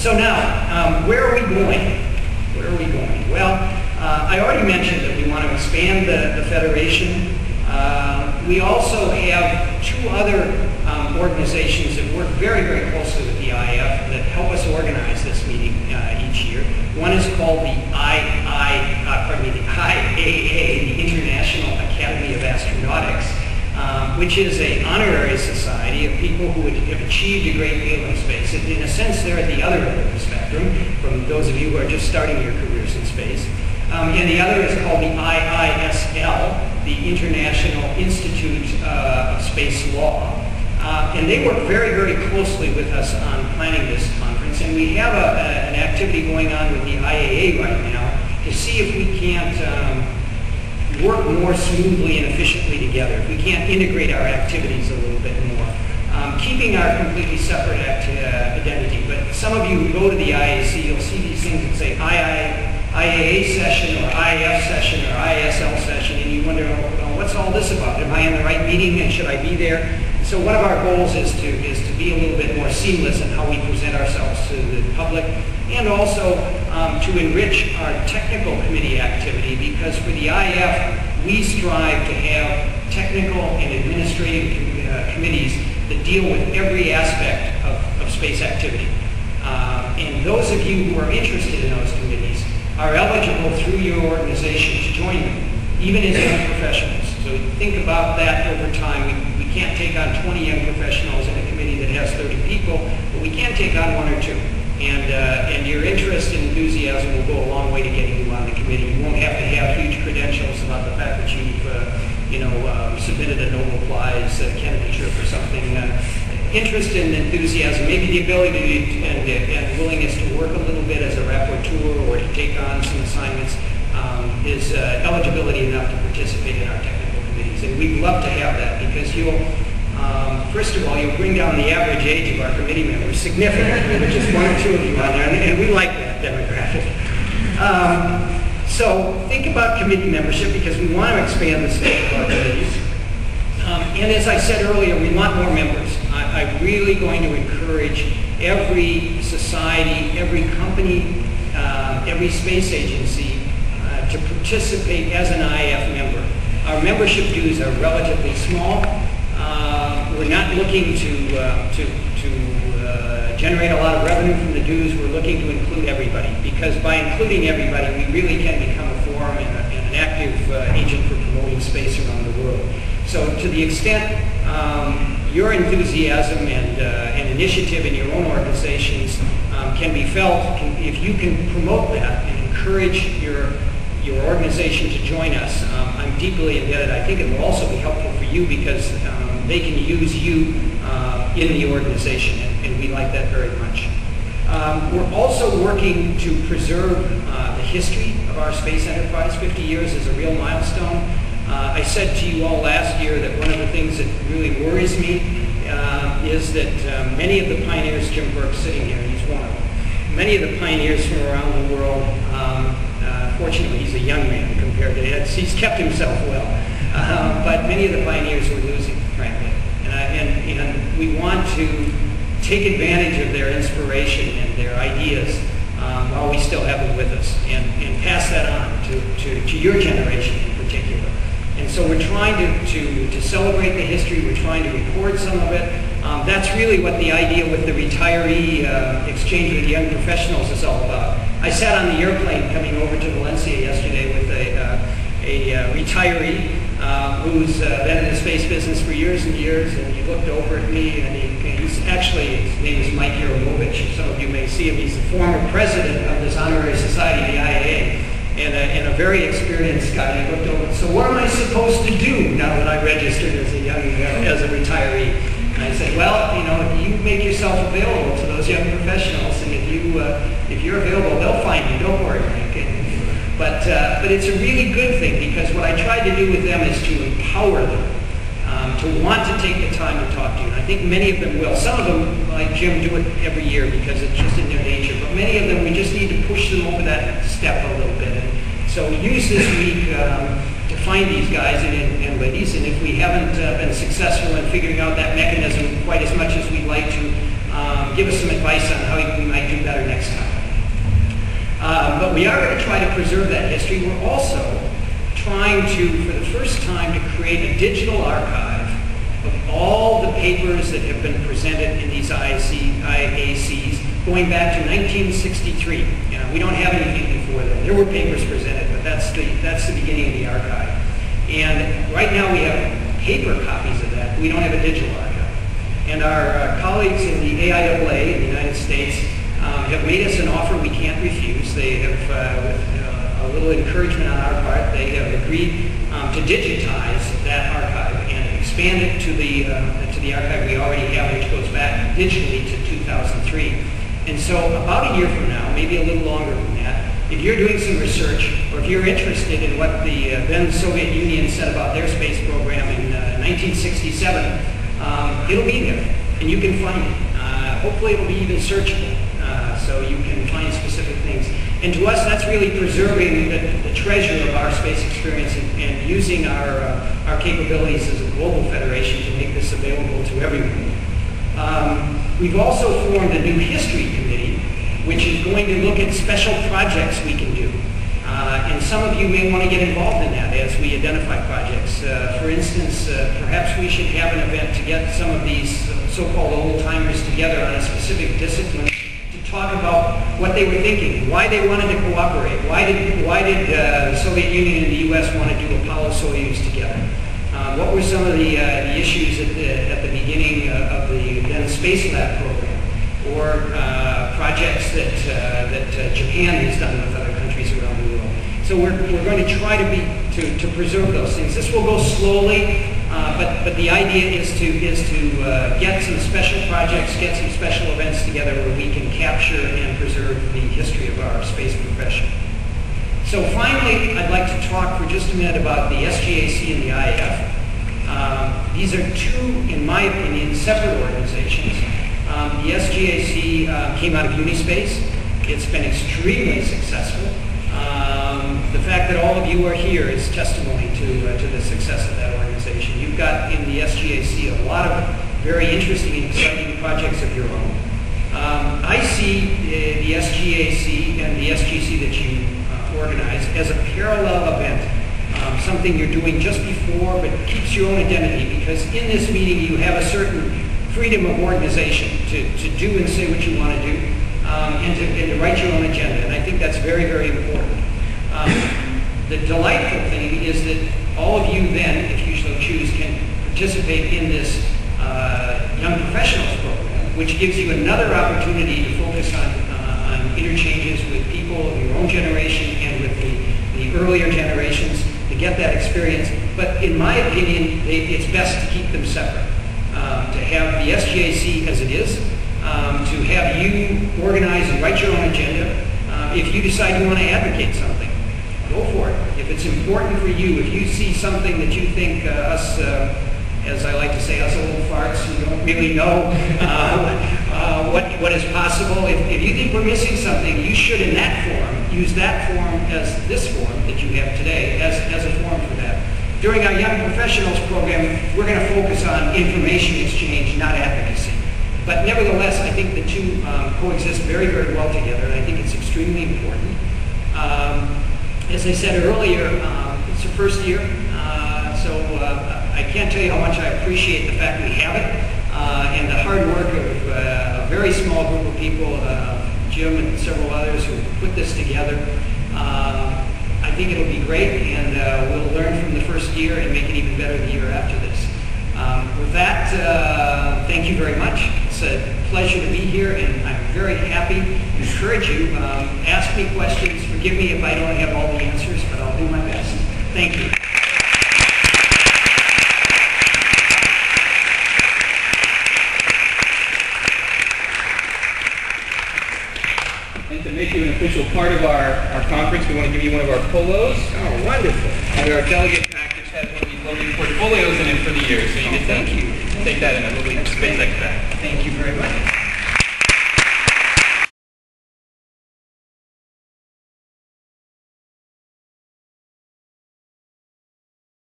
So now, where are we going? Where are we going? Well, I already mentioned that we want to expand the Federation. We also have two other organizations that work very, very closely with the IAF that help us organize this meeting each year. One is called the IAA, the International Academy of Astronautics, which is an honorary society of people who have achieved a great deal in space. In a sense, they're at the other end of the spectrum, from those of you who are just starting your careers in space. And the other is called the IISL, the International Institute of Space Law. And they work very, very closely with us on planning this conference. And we have an activity going on with the IAA right now to see if we can't work more smoothly and efficiently together, if we can't integrate our activities a little bit more, keeping our completely separate identity. But some of you who go to the IAC, you'll see these things that say IAA session or IAF session or ISL session, and you wonder, well, what's all this about? Am I in the right meeting and should I be there? So one of our goals is to be a little bit more seamless in how we present ourselves to the public, and also to enrich our technical committee activity, because for the IAF, we strive to have technical and administrative committees that deal with every aspect of space activity. And those of you who are interested in those committees are eligible through your organization to join them, even as young professionals. So think about that over time. We can't take on 20 young professionals in a committee that has 30 people, but we can take on one or two. And your interest and enthusiasm will go a long way to getting you on the committee. You won't have to have huge credentials about the fact that you've submitted a Nobel Prize candidature for something. Interest and enthusiasm, maybe the ability and willingness to work a little bit as a rapporteur or to take on some assignments is eligibility enough to participate in our technical committees. And we'd love to have that, because you'll, first of all, you'll bring down the average age of our committee members significantly, with just one or two of you on there, and we like that demographic. So think about committee membership, because we want to expand the scope of our committees. And as I said earlier, we want more members. I'm really going to encourage every society, every company, every space agency to participate as an IAF member. Our membership dues are relatively small. We're not looking to generate a lot of revenue from the dues. We're looking to include everybody, because by including everybody, we really can become a forum and an active agent for promoting space around the world. So to the extent your enthusiasm and initiative in your own organizations can be felt, if you can promote that and encourage your organization to join us, I'm deeply indebted. I think it will also be helpful for you, because they can use you in the organization, and we like that very much. We're also working to preserve the history of our space enterprise. 50 years is a real milestone. I said to you all last year that one of the things that really worries me is that many of the pioneers, Jim Burke's sitting here, he's one of them, many of the pioneers from around the world, fortunately he's a young man compared to it, he's kept himself well, but many of the pioneers were losing, frankly. And we want to take advantage of their inspiration and their ideas while we still have them with us, and pass that on to your generation in particular. And so we're trying to celebrate the history. We're trying to record some of it. That's really what the idea with the retiree exchange with young professionals is all about. I sat on the airplane coming over to Valencia yesterday with a retiree who's been in the space business for years and years, and he looked over at me, and he's actually, his name is Mike Yaramovich. Some of you may see him. He's the former president of this honorary society, the IAA. And a very experienced guy. And he looked over, so what am I supposed to do now that I registered as a retiree? And I said, well, you make yourself available to those young professionals, and if you're available, they'll find you. Don't worry, Frank. But it's a really good thing, because what I tried to do with them is to empower them, to want to take the time to talk to you. And I think many of them will. Some of them, like Jim, do it every year because it's just in their nature. But many of them, we just need to push them over that step a little bit. And so use this week to find these guys and ladies. And if we haven't been successful in figuring out that mechanism quite as much as we'd like to, give us some advice on how we might do better next time. But we are going to try to preserve that history. We're also trying to, for the first time, to create a digital archive of all the papers that have been presented in these IACs going back to 1963. You know, we don't have anything before then. There were papers presented, but that's the beginning of the archive. And right now we have paper copies of that. We don't have a digital archive. And our colleagues in the AIAA in the United States have made us an offer we can't refuse. They have, with a little encouragement on our part, they have agreed to digitize that archive and expand it to the archive we already have, which goes back digitally to 2003. And so about a year from now, maybe a little longer than that, if you're doing some research, or if you're interested in what the then Soviet Union said about their space program in 1967, it'll be there, and you can find it. Hopefully it'll be even searchable, so you can find specific things. And to us, that's really preserving the treasure of our space experience and using our capabilities as a global federation to make this available to everyone. We've also formed a new history committee, which is going to look at special projects we can do. And some of you may want to get involved in that as we identify projects. For instance, perhaps we should have an event to get some of these so-called old-timers together on a specific discipline to talk about what they were thinking, why they wanted to cooperate, why did the Soviet Union and the U.S. want to do Apollo-Soyuz together. What were some of the issues at the beginning of the then Space Lab program, or projects that Japan has done with other countries around the world. So we're going to try to preserve those things. This will go slowly, but the idea is to get some special projects, get some special events together where we can capture and preserve the history of our space profession. So finally, I'd like to talk for just a minute about the SGAC and the IAF. These are two, in my opinion, separate organizations. The SGAC came out of Unispace. It's been extremely successful. The fact that all of you are here is testimony to the success of that organization. You've got in the SGAC a lot of very interesting and exciting projects of your own. I see the SGAC and the SGC that you organize as a parallel event, something you're doing just before but keeps your own identity, because in this meeting you have a certain freedom of organization to do and say what you want to do, and to write your own agenda. And I think that's very, very important. The delightful thing is that all of you then, if you so choose, can participate in this Young Professionals program, which gives you another opportunity to focus on interchanges with people of your own generation and with the earlier generations to get that experience. But in my opinion, it's best to keep them separate. To have the SGAC as it is, to have you organize and write your own agenda. If you decide you want to advocate something, go for it. If it's important for you, if you see something that you think us, as I like to say, us old farts who don't really know what is possible, if you think we're missing something, you should in that forum use that forum as this forum that you have today as a forum for that. During our Young Professionals program, we're going to focus on information exchange, not advocacy. But nevertheless, I think the two coexist very, very well together, and I think it's extremely important. As I said earlier, it's the first year, so I can't tell you how much I appreciate the fact we have it, and the hard work of a very small group of people, Jim and several others who put this together. I think it'll be great, and we'll learn from the first year and make it even better the year after this. With that, thank you very much. It's a pleasure to be here, and I'm very happy. I encourage you, ask me questions. Forgive me if I don't have all the answers, but I'll do my best. Thank you. And to make you an official part of our conference, we want to give you one of our polos. Oh, wonderful. And our delegate package has one of these lovely portfolios in it for the year, so you get to take that in a lovely space